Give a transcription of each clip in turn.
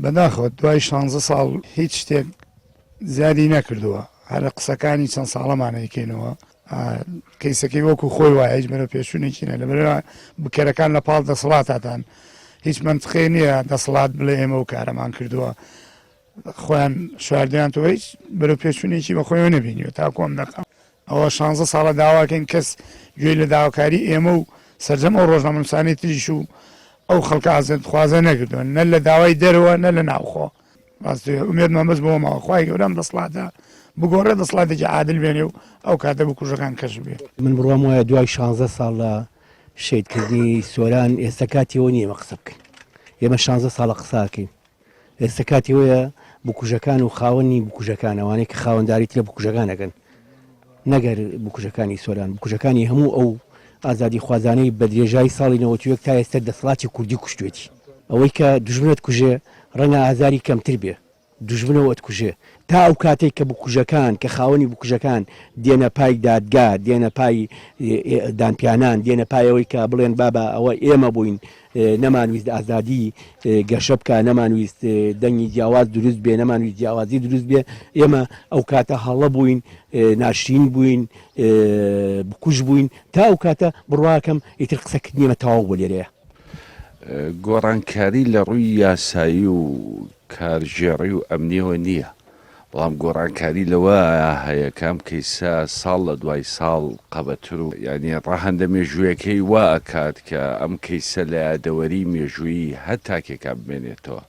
بەداخەوە دوای 16 ساڵ هیچ شتێک زیادی نەکردووە هەرە قسەکانی چەند ساڵەمانەیەکەینەوە کەیسەکەی وەکو خۆی وایە هیچ بەرە پێشوونێکینە لەبەرەوە بکەرەکان لە پاڵ دەسەڵاتاتان هیچ منطقی نییە دەسەڵات بڵێ ئێمە و کارەمان کردووە خۆیان شاردیان تۆ هیچ بەرە پێشوونێکی بە خۆیەوە نەبینیوە تا کۆم دەکەم ئەوە 16 ساڵە داواکەین کەس گوێی لە داواکاری ئێمە و سەرجەم ئەو ڕۆژنامەنووسانی تریش و ئەو خەڵکە ئازاد خوازە نەکردووە نە لە داوای دەرەوە نە لە ناوخۆ ئومێدمان بەس بۆ ماوەخوای گەورەم دەسڵاتە بگۆڕێ دەسڵاتێکی عادل بێنێ و ئەو کاتە بکوژەکان کەش بێ من بڕوام وایە دوای 16 ساڵ لە شەیدکردنی سۆران ئێستا کاتیەوە نییە ئێمە قسە بکەین ئێمە 16 ساڵە قساکەین ئێستا کاتی وەیە بکوژەکان و خاوەنی بکوژەکان ئەوانەی کە خاوەنداریت لە بکوژەکانەکەن نەگەر بکوژەکانی سۆران بکوژەکانی هەموو ئەو ئازادی خوازانەی بە درێژایی ساڵی 91 تا ئێستا دەسەڵاتی کوردی کوشتوێتی ئەوەی کە دوژمنت کوژێ ڕەنگە ئازاری کەمتر بێ دوژمنەوە ئەتکوژێ تا ئەو کاتێک کە بکوژەکان کە خاوەنی بکوژەکان دێنە پای دادگا دێنە پای دانپیانان دێنە پایەوەی کە بڵێن بابا ئەوە ئێمە بووین نەمانویست ئازادی گەشە بکە نەمانویست دەنگی جیاواز دروست بێ نەمانویست جیاوازی دروست بێ ئێمە ئەو کاتە هەڵە بووین ناشرین بووین بکوژ بووین تا ئەو کاتە بڕواکەم ئیتر قسەکردنیمە تەواو بۆ لێرەیە گۆڕانکاری لە ڕووی یاسایی و کارژێڕی و ئەمنیەوە نییە بەڵام گۆڕانکاری لەوە هەیە کام کەیسا ساڵ لە دوای ساڵ قەبەتر و یعنی ڕاهەندە مێژوویەکەی وا ئەکات کە ئەم کەیسە لە یادەوەری مێژووی هەتاکێکا بمێنێتەوە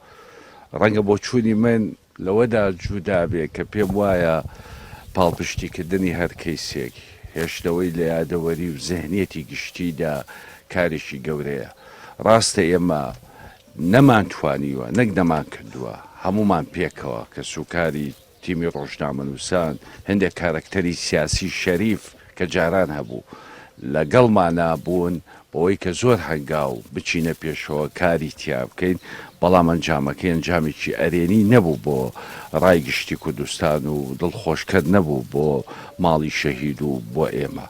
ڕەنگە بۆ چوونی من لەوەدا جودا بێ کە پێم وایە پاڵپشتیکردنی هەر کەیسێک هێشتەوەی لە یادەوەری و زەهنێتی گشتیدا کارێکی گەورەیە ڕاستە ئێمە نەمانتوانیوە نەک نەمان کردووە هەمومان پێکەوە کە سوکاری تیمی ڕۆژنامەنووسان هەندێک کارکتەری سیاسی شەریف کە جاران هەبوو لەگەڵمانە بوون بەوەی کە زۆر هەنگاو بچینە پێشەوە کاری تیا بکەین بەڵام ئەنجامەکەی ئەنجامێکی ئەرێنی نەبوو بۆ ڕای گشتی کوردستان و دڵخۆشکرد نەبوو بۆ ماڵی شەهید و بۆ ئێمە